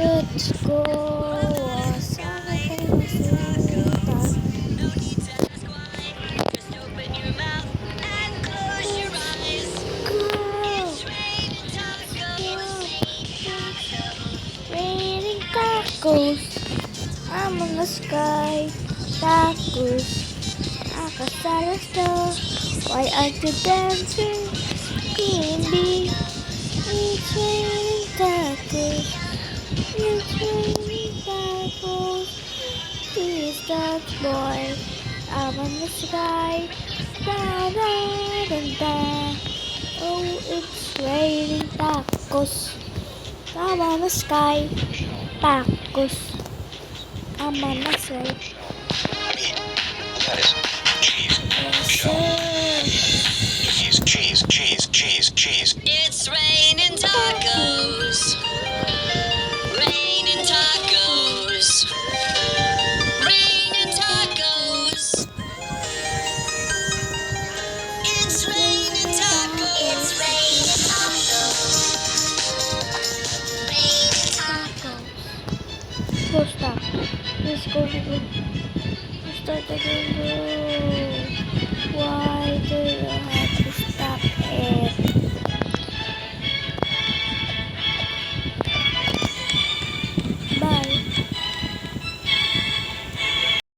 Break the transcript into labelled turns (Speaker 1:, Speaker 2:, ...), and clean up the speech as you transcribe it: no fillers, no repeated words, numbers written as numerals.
Speaker 1: Let's go. Sana tayo masuta. Raining tacos. I'm on the sky. Tacos. Nakasarasta. Why aren't you dancing? Queen bee. It's raining tacos. It's raining tacos. Please dance, boy. I'm on the sky. Da da da da. Oh, it's raining tacos. I'm on the sky. Tacos. I'm on the sky.
Speaker 2: Meat, lettuce, cheese, cheese, cheese, cheese, cheese.
Speaker 3: It's raining tacos. Raining tacos. Raining tacos. It's raining tacos. It's raining tacos. Raining tacos.
Speaker 1: Go stop. Let's go. Let's start again. Why did I